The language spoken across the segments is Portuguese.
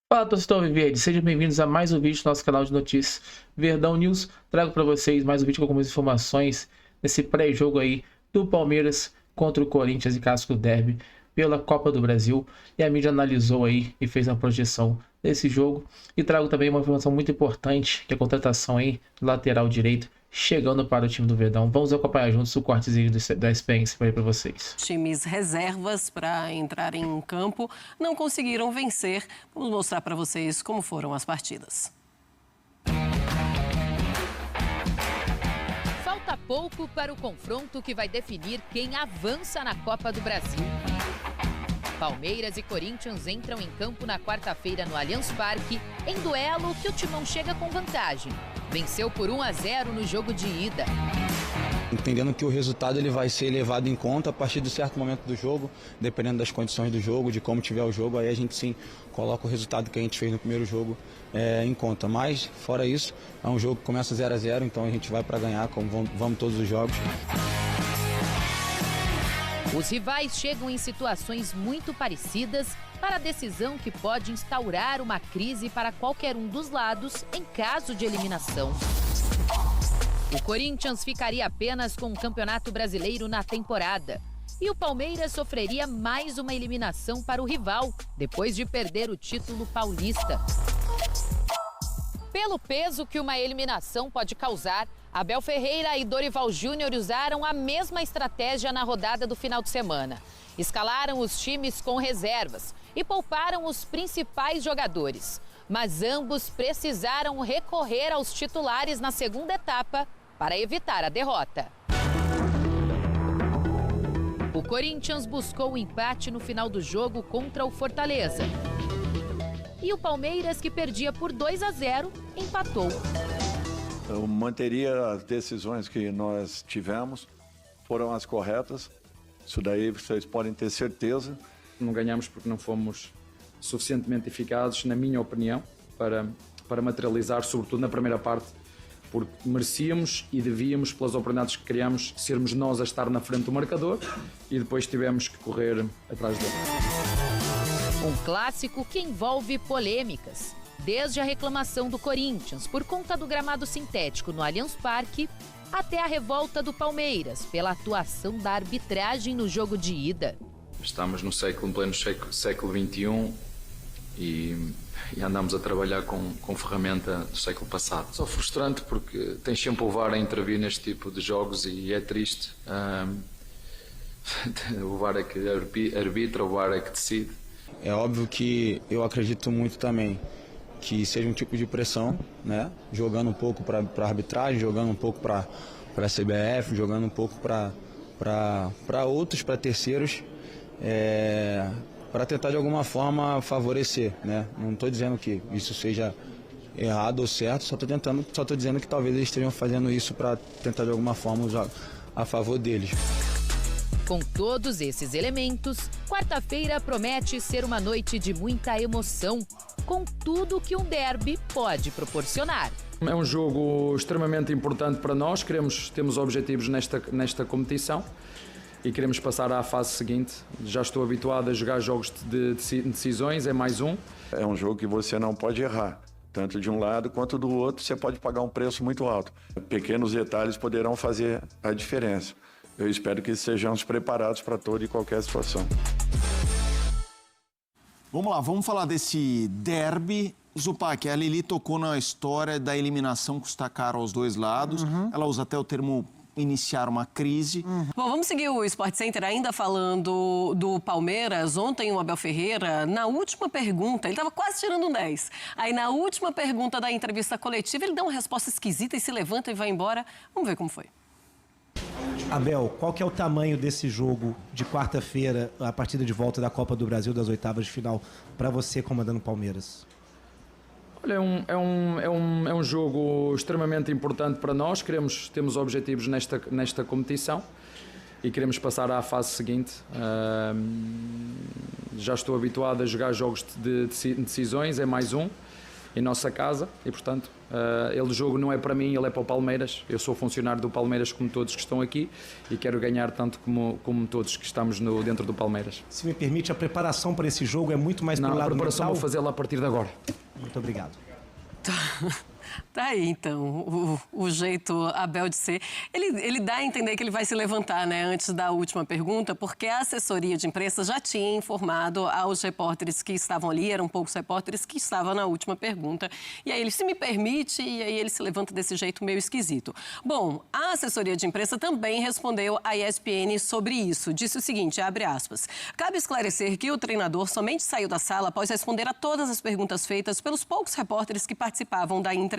Fala, torcedor Viverde, sejam bem-vindos a mais um vídeo do nosso canal de notícias Verdão News. Trago para vocês mais um vídeo com algumas informações nesse pré-jogo aí do Palmeiras contra o Corinthians e Casco Derby pela Copa do Brasil. E a mídia analisou aí e fez uma projeção desse jogo. E trago também uma informação muito importante, que é a contratação aí do lateral direito chegando para o time do Verdão. Vamos acompanhar juntos o cortezinho da experiência para vocês. Times reservas para entrar em campo não conseguiram vencer. Vamos mostrar para vocês como foram as partidas. Falta pouco para o confronto que vai definir quem avança na Copa do Brasil. Palmeiras e Corinthians entram em campo na quarta-feira no Allianz Parque, em duelo que o Timão chega com vantagem. Venceu por 1-0 no jogo de ida. Entendendo que o resultado ele vai ser levado em conta a partir de certo momento do jogo, dependendo das condições do jogo, de como tiver o jogo, aí a gente sim coloca o resultado que a gente fez no primeiro jogo em conta. Mas, fora isso, é um jogo que começa 0-0, então a gente vai para ganhar, como vamos todos os jogos. Os rivais chegam em situações muito parecidas para a decisão que pode instaurar uma crise para qualquer um dos lados em caso de eliminação. O Corinthians ficaria apenas com o Campeonato Brasileiro na temporada. E o Palmeiras sofreria mais uma eliminação para o rival, depois de perder o título paulista. Pelo peso que uma eliminação pode causar, Abel Ferreira e Dorival Júnior usaram a mesma estratégia na rodada do final de semana. Escalaram os times com reservas e pouparam os principais jogadores. Mas ambos precisaram recorrer aos titulares na segunda etapa para evitar a derrota. O Corinthians buscou o empate no final do jogo contra o Fortaleza. E o Palmeiras, que perdia por 2-0, empatou. Eu manteria as decisões que nós tivemos, foram as corretas. Isso daí vocês podem ter certeza. Não ganhamos porque não fomos suficientemente eficazes, na minha opinião, para materializar, sobretudo na primeira parte, porque merecíamos e devíamos, pelas oportunidades que criamos, sermos nós a estar na frente do marcador e depois tivemos que correr atrás dele. Um clássico que envolve polêmicas, desde a reclamação do Corinthians por conta do gramado sintético no Allianz Parque, até a revolta do Palmeiras pela atuação da arbitragem no jogo de ida. Estamos no pleno século XXI e andamos a trabalhar com ferramenta do século passado. Só frustrante porque tens sempre o VAR a intervir neste tipo de jogos e é triste. O VAR é que arbitra, o VAR é que decide. É óbvio que eu acredito muito também que seja um tipo de pressão, né? Jogando um pouco para a arbitragem, jogando um pouco para a CBF, jogando um pouco para outros, para terceiros, para tentar de alguma forma favorecer, né? Não estou dizendo que isso seja errado ou certo, só estou dizendo que talvez eles estejam fazendo isso para tentar de alguma forma usar a favor deles. Com todos esses elementos, quarta-feira promete ser uma noite de muita emoção, com tudo que um derby pode proporcionar. É um jogo extremamente importante para nós, temos objetivos nesta competição e queremos passar à fase seguinte. Já estou habituado a jogar jogos de decisões, é mais um. É um jogo que você não pode errar, tanto de um lado quanto do outro, você pode pagar um preço muito alto. Pequenos detalhes poderão fazer a diferença. Eu espero que sejamos preparados para toda e qualquer situação. Vamos lá, vamos falar desse derby. Zupac, a Lili tocou na história da eliminação custa caro aos dois lados. Ela usa até o termo iniciar uma crise. Bom, vamos seguir o Sport Center ainda falando do Palmeiras. Ontem o Abel Ferreira, na última pergunta, ele estava quase tirando um 10. Aí na última pergunta da entrevista coletiva, ele dá uma resposta esquisita e se levanta e vai embora. Vamos ver como foi. Abel, qual que é o tamanho desse jogo de quarta-feira, a partida de volta da Copa do Brasil, das oitavas de final, para você comandando o Palmeiras? Olha, é um jogo extremamente importante para nós, temos objetivos nesta competição e queremos passar à fase seguinte. Já estou habituado a jogar jogos de decisões, é mais um. em nossa casa e, portanto, o jogo não é para mim, ele é para o Palmeiras. Eu sou funcionário do Palmeiras como todos que estão aqui e quero ganhar tanto como todos que estamos dentro do Palmeiras. Se me permite, a preparação para esse jogo é muito mais pelo lado a preparação mental? vou fazê-la a partir de agora. Muito obrigado. Tá aí, então, o jeito Abel de ser. Ele dá a entender que ele vai se levantar, né, antes da última pergunta, porque a assessoria de imprensa já tinha informado aos repórteres que estavam ali, eram poucos repórteres que estavam na última pergunta. E aí ele, se me permite, e aí ele se levanta desse jeito meio esquisito. Bom, a assessoria de imprensa também respondeu à ESPN sobre isso. Disse o seguinte, abre aspas, cabe esclarecer que o treinador somente saiu da sala após responder a todas as perguntas feitas pelos poucos repórteres que participavam da entrevista.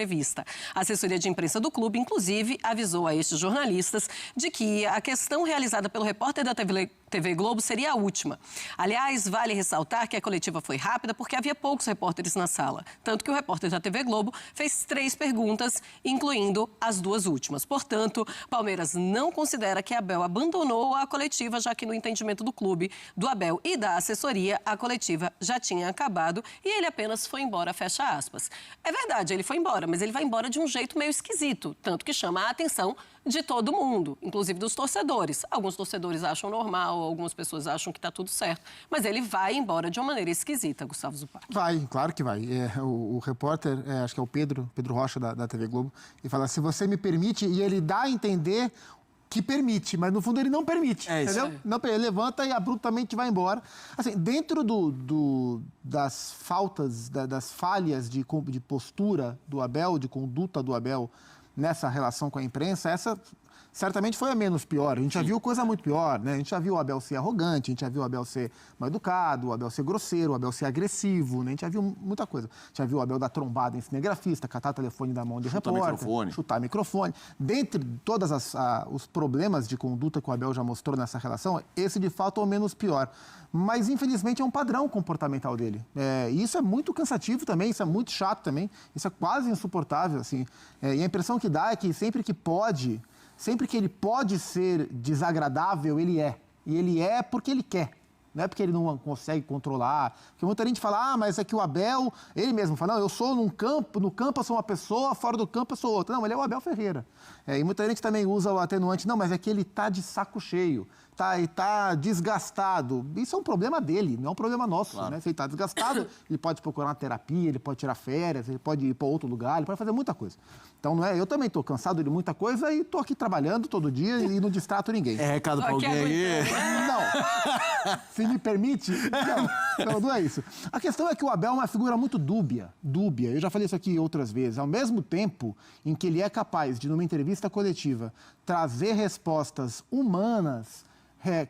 A assessoria de imprensa do clube, inclusive, avisou a estes jornalistas de que a questão realizada pelo repórter da TV Globo seria a última. Aliás, vale ressaltar que a coletiva foi rápida porque havia poucos repórteres na sala. Tanto que o repórter da TV Globo fez 3 perguntas, incluindo as 2 últimas. Portanto, Palmeiras não considera que Abel abandonou a coletiva, já que no entendimento do clube, do Abel e da assessoria, a coletiva já tinha acabado e ele apenas foi embora, fecha aspas. É verdade, ele foi embora, mas ele vai embora de um jeito meio esquisito, tanto que chama a atenção de todo mundo, inclusive dos torcedores. Alguns torcedores acham normal, algumas pessoas acham que está tudo certo, mas ele vai embora de uma maneira esquisita, Gustavo Zupac. Vai, claro que vai. O repórter, acho que é o Pedro Rocha da TV Globo, ele fala, se você me permite, e ele dá a entender que permite, mas no fundo ele não permite, entendeu? Não, ele levanta e abruptamente vai embora. Assim, dentro das faltas, das falhas de postura do Abel, de conduta do Abel nessa relação com a imprensa, essa certamente foi a menos pior. A gente já viu coisa muito pior, né? A gente já viu o Abel ser arrogante, a gente já viu o Abel ser mal educado, o Abel ser grosseiro, o Abel ser agressivo, né? A gente já viu muita coisa. A gente já viu o Abel dar trombada em cinegrafista, catar o telefone da mão de repórter, chutar microfone. Dentre todos os problemas de conduta que o Abel já mostrou nessa relação, esse de fato é o menos pior. Mas, infelizmente, é um padrão comportamental dele. E isso é muito cansativo também, isso é muito chato também, isso é quase insuportável, assim. E a impressão que dá é que sempre que ele pode ser desagradável, ele é. E ele é porque ele quer. Não é porque ele não consegue controlar. Porque muita gente fala, mas é que o Abel, ele mesmo fala, não, eu sou no campo eu sou uma pessoa, fora do campo eu sou outra. Não, ele é o Abel Ferreira. E muita gente também usa o atenuante, não, mas é que ele está de saco cheio, está desgastado. Isso é um problema dele, não é um problema nosso. Claro. Né? Se ele está desgastado, ele pode procurar uma terapia, ele pode tirar férias, ele pode ir para outro lugar, ele pode fazer muita coisa. Então, não é, eu também estou cansado de muita coisa e estou aqui trabalhando todo dia e não distrato ninguém. É recado para alguém aí? Não. Se me permite, não é isso. A questão é que o Abel é uma figura muito dúbia. Eu já falei isso aqui outras vezes. Ao mesmo tempo em que ele é capaz de, numa entrevista coletiva, trazer respostas humanas,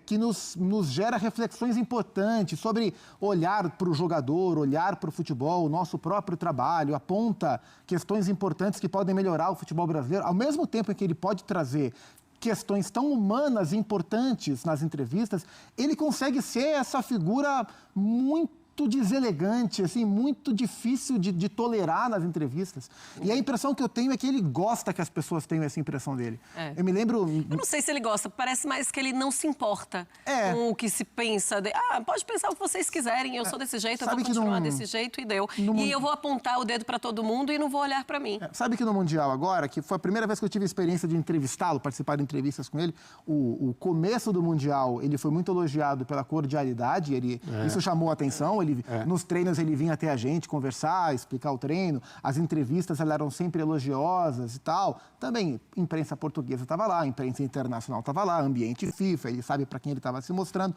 que nos gera reflexões importantes sobre olhar para o jogador, olhar para o futebol, o nosso próprio trabalho, aponta questões importantes que podem melhorar o futebol brasileiro, ao mesmo tempo em que ele pode trazer questões tão humanas e importantes nas entrevistas, ele consegue ser essa figura muito deselegante, assim, muito difícil de tolerar nas entrevistas. E a impressão que eu tenho é que ele gosta que as pessoas tenham essa impressão dele. Eu me lembro... Eu não sei se ele gosta, parece mais que ele não se importa com o que se pensa. Pode pensar o que vocês quiserem, eu sou desse jeito, eu vou continuar desse jeito e deu. E eu vou apontar o dedo para todo mundo e não vou olhar para mim. Sabe que no Mundial agora, que foi a primeira vez que eu tive a experiência de entrevistá-lo, participar de entrevistas com ele, o começo do Mundial, ele foi muito elogiado pela cordialidade, isso chamou a atenção, nos treinos ele vinha até a gente conversar, explicar o treino, as entrevistas eram sempre elogiosas e tal. Também imprensa portuguesa estava lá, imprensa internacional estava lá, ambiente FIFA, ele sabe para quem ele estava se mostrando.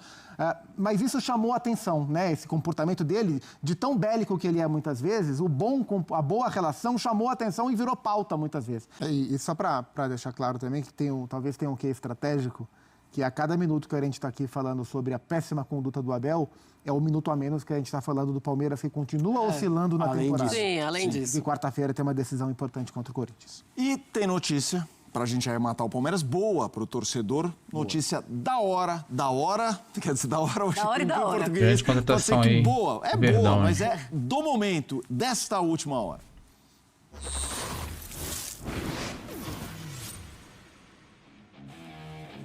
Mas isso chamou a atenção, né? Esse comportamento dele, de tão bélico que ele é muitas vezes, a boa relação chamou a atenção e virou pauta muitas vezes. E só para deixar claro também que talvez tenha um quê estratégico, que a cada minuto que a gente está aqui falando sobre a péssima conduta do Abel, é um minuto a menos que a gente está falando do Palmeiras, que continua oscilando na temporada. Sim, além disso. E quarta-feira tem uma decisão importante contra o Corinthians. E tem notícia, para a gente arrematar o Palmeiras, boa para o torcedor. Notícia da hora, quer dizer, da hora hoje. Da hora e da hora. Grande contratação aí. Boa, boa, mas é do momento, desta última hora.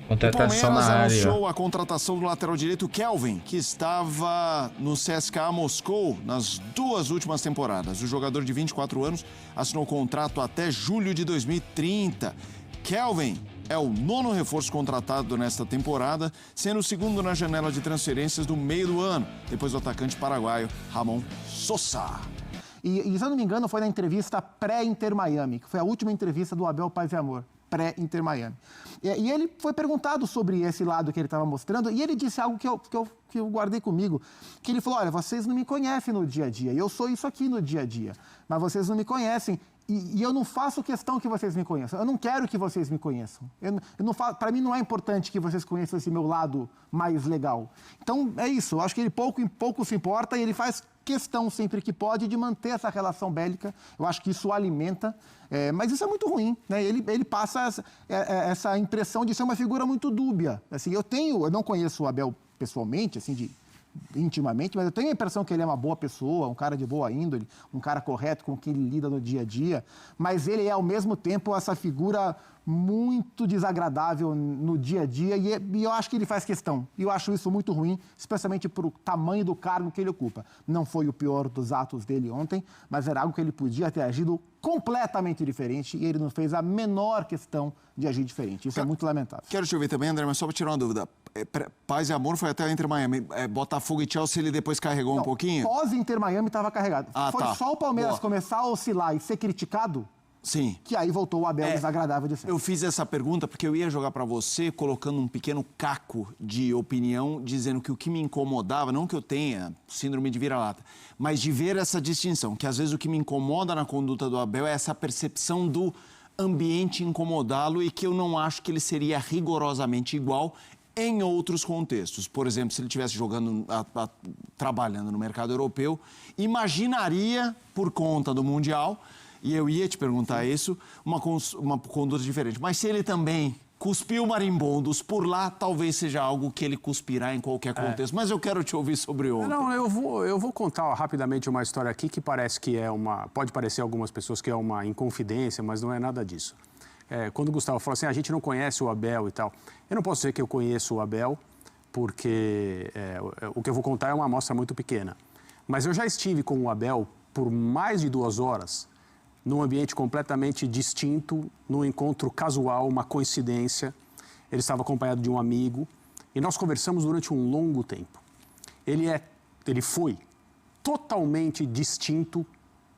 Contratação o na Palmeiras área. anunciou a contratação do lateral direito Kelvin, que estava no CSKA Moscou nas 2 últimas temporadas. O jogador de 24 anos assinou contrato até julho de 2030. Kelvin é o 9º reforço contratado nesta temporada, sendo o 2º na janela de transferências do meio do ano, depois do atacante paraguaio Ramon Sosa. E se eu não me engano, foi na entrevista pré-Inter Miami, que foi a última entrevista do Abel Paz e Amor, pré-Inter Miami. E ele foi perguntado sobre esse lado que ele estava mostrando, e ele disse algo que eu guardei comigo, que ele falou, olha, vocês não me conhecem no dia a dia, eu sou isso aqui no dia a dia, mas vocês não me conhecem. E eu não faço questão que vocês me conheçam. Eu não quero que vocês me conheçam. Para mim não é importante que vocês conheçam esse meu lado mais legal. Então é isso. Eu acho que ele pouco se importa e ele faz questão sempre que pode de manter essa relação bélica. Eu acho que isso o alimenta. Mas isso é muito ruim, né? Ele passa essa impressão de ser uma figura muito dúbia. Assim, eu não conheço o Abel pessoalmente, assim, intimamente, mas eu tenho a impressão que ele é uma boa pessoa, um cara de boa índole, um cara correto com quem ele lida no dia a dia, mas ele é, ao mesmo tempo, essa figura muito desagradável no dia a dia e eu acho que ele faz questão. E eu acho isso muito ruim, especialmente para o tamanho do cargo que ele ocupa. Não foi o pior dos atos dele ontem, mas era algo que ele podia ter agido completamente diferente e ele não fez a menor questão de agir diferente. Isso é muito lamentável. Quero te ouvir também, André, mas só para tirar uma dúvida. Paz e Amor foi até o Inter Miami. Botafogo e Chelsea ele depois carregou um pouquinho? Pós-Inter Miami estava carregado. Foi só o Palmeiras começar a oscilar e ser criticado, sim, que aí voltou o Abel desagradável de sempre. Eu fiz essa pergunta porque eu ia jogar para você colocando um pequeno caco de opinião, dizendo que o que me incomodava, não que eu tenha síndrome de vira-lata, mas de ver essa distinção, que às vezes o que me incomoda na conduta do Abel é essa percepção do ambiente incomodá-lo e que eu não acho que ele seria rigorosamente igual em outros contextos. Por exemplo, se ele estivesse jogando, trabalhando no mercado europeu, imaginaria, por conta do Mundial, e eu ia te perguntar isso, uma conduta diferente. Mas se ele também cuspiu marimbondos por lá, talvez seja algo que ele cuspirá em qualquer contexto. Mas eu quero te ouvir sobre ontem. Não, eu vou contar rapidamente uma história aqui que parece que pode parecer a algumas pessoas que é uma inconfidência, mas não é nada disso. Quando o Gustavo falou assim, a gente não conhece o Abel e tal, eu não posso dizer que eu conheço o Abel, porque o que eu vou contar é uma amostra muito pequena. Mas eu já estive com o Abel por mais de 2 horas, num ambiente completamente distinto, num encontro casual, uma coincidência. Ele estava acompanhado de um amigo e nós conversamos durante um longo tempo. Ele foi totalmente distinto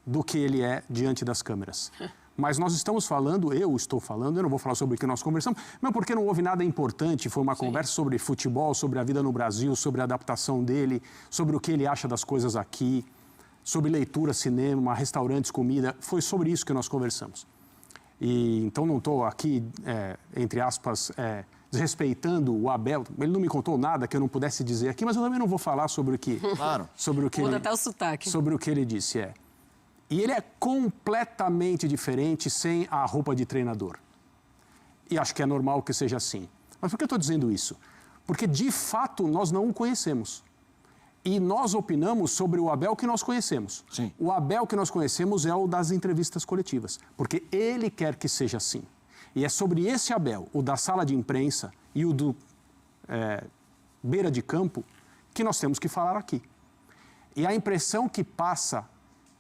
do que ele é diante das câmeras. Mas nós estamos falando, eu estou falando, eu não vou falar sobre o que nós conversamos, mas porque não houve nada importante, foi uma conversa sobre futebol, sobre a vida no Brasil, sobre a adaptação dele, sobre o que ele acha das coisas aqui, sobre leitura, cinema, restaurantes, comida, foi sobre isso que nós conversamos. E então não estou aqui, entre aspas, desrespeitando o Abel, ele não me contou nada que eu não pudesse dizer aqui, mas eu também não vou falar sobre o que... Claro. Sobre o que muda até o sotaque. Sobre o que ele disse, E ele é completamente diferente sem a roupa de treinador. E acho que é normal que seja assim. Mas por que eu estou dizendo isso? Porque, de fato, nós não o conhecemos. E nós opinamos sobre o Abel que nós conhecemos. Sim. O Abel que nós conhecemos é o das entrevistas coletivas. Porque ele quer que seja assim. E é sobre esse Abel, o da sala de imprensa e o do beira de campo, que nós temos que falar aqui. E a impressão que passa...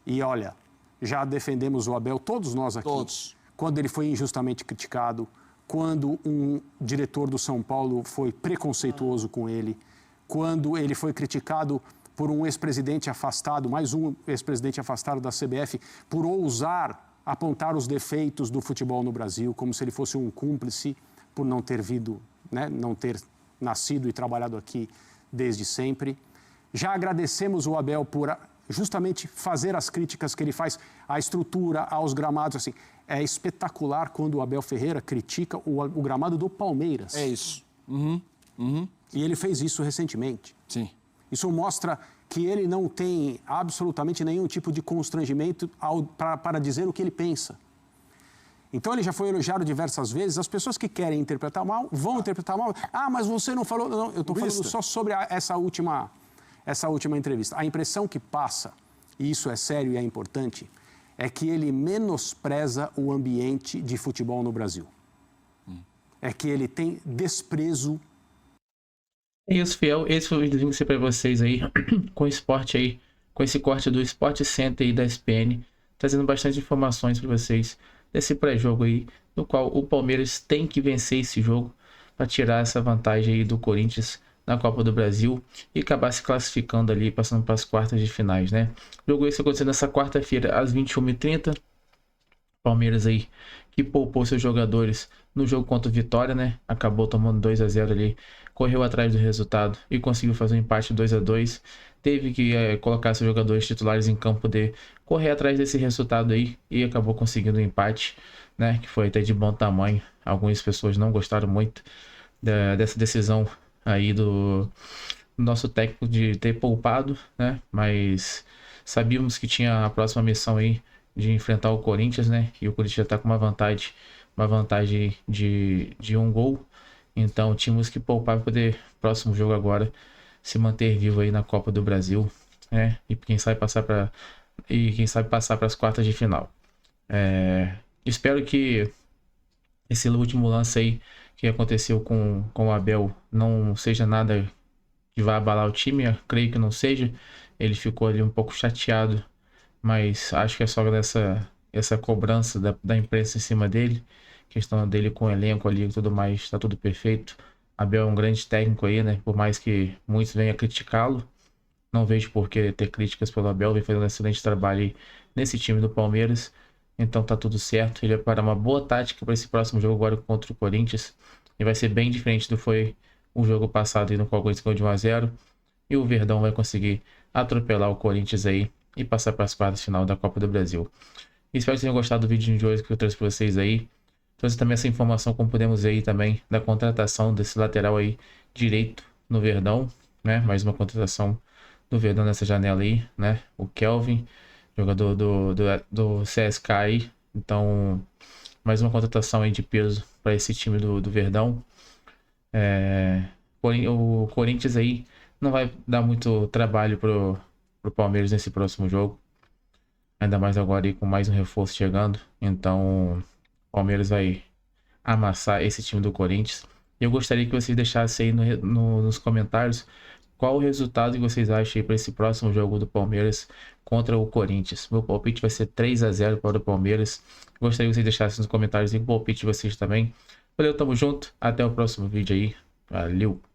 E olha, já defendemos o Abel, todos nós aqui. Todos. Quando ele foi injustamente criticado, quando um diretor do São Paulo foi preconceituoso com ele, quando ele foi criticado por um ex-presidente afastado, mais um ex-presidente afastado da CBF, por ousar apontar os defeitos do futebol no Brasil, como se ele fosse um cúmplice por não ter não ter nascido e trabalhado aqui desde sempre. Já agradecemos o Abel por... justamente fazer as críticas que ele faz à estrutura, aos gramados, assim. É espetacular quando o Abel Ferreira critica o gramado do Palmeiras. É isso. E ele fez isso recentemente. Sim. Isso mostra que ele não tem absolutamente nenhum tipo de constrangimento para dizer o que ele pensa. Então ele já foi elogiado diversas vezes. As pessoas que querem interpretar mal, vão interpretar mal. Ah, mas você não falou... Não, eu estou falando só sobre essa última entrevista. A impressão que passa, e isso é sério e é importante, é que ele menospreza o ambiente de futebol no Brasil. é que ele tem desprezo. É isso, fiel. Esse foi o vídeo que eu ser para vocês aí, com o esporte aí, com esse corte do Sport Center aí da ESPN, trazendo bastante informações para vocês desse pré-jogo aí, no qual o Palmeiras tem que vencer esse jogo para tirar essa vantagem aí do Corinthians na Copa do Brasil e acabar se classificando ali, passando para as quartas de finais, né? O jogo esse acontecendo nessa quarta-feira às 21h30. Palmeiras aí que poupou seus jogadores no jogo contra o Vitória, né? Acabou tomando 2-0 ali, correu atrás do resultado e conseguiu fazer um empate 2-2. Teve que colocar seus jogadores titulares em campo, poder correr atrás desse resultado aí e acabou conseguindo um empate, né? Que foi até de bom tamanho. Algumas pessoas não gostaram muito dessa decisão aí do nosso técnico de ter poupado, né? Mas sabíamos que tinha a próxima missão aí de enfrentar o Corinthians, né? E o Corinthians já tá com uma vantagem de 1 gol. Então tínhamos que poupar para poder, próximo jogo agora, se manter vivo aí na Copa do Brasil, né? E quem sabe passar para as quartas de final. Espero que esse último lance aí que aconteceu com o Abel não seja nada que vá abalar o time. Eu creio que não seja. Ele ficou ali um pouco chateado, mas acho que é só essa cobrança da imprensa em cima dele, questão dele com o elenco ali e tudo mais, tá tudo perfeito. Abel é um grande técnico aí, né? Por mais que muitos venham a criticá-lo, não vejo por que ter críticas pelo Abel, vem fazendo um excelente trabalho aí nesse time do Palmeiras. Então tá tudo certo, ele vai preparar uma boa tática para esse próximo jogo agora contra o Corinthians, e vai ser bem diferente do que foi o jogo passado aí no qual o Corinthians ganhou de 1-0, e o Verdão vai conseguir atropelar o Corinthians aí e passar para as quartas de final da Copa do Brasil. Espero que tenham gostado do vídeo de hoje que eu trouxe para vocês aí. Trouxe também essa informação, como podemos ver aí também, da contratação desse lateral aí direito no Verdão, né? Mais uma contratação do Verdão nessa janela aí, né? O Kelvin, jogador do CSK aí. Então, mais uma contratação aí de peso para esse time do Verdão. O Corinthians aí não vai dar muito trabalho pro Palmeiras nesse próximo jogo. Ainda mais agora aí com mais um reforço chegando. Então, o Palmeiras vai amassar esse time do Corinthians. Eu gostaria que vocês deixassem aí nos comentários qual o resultado que vocês acham para esse próximo jogo do Palmeiras contra o Corinthians. Meu palpite vai ser 3-0 para o Palmeiras. Gostaria que vocês deixassem nos comentários aí o palpite de vocês também. Valeu, tamo junto. Até o próximo vídeo aí. Valeu!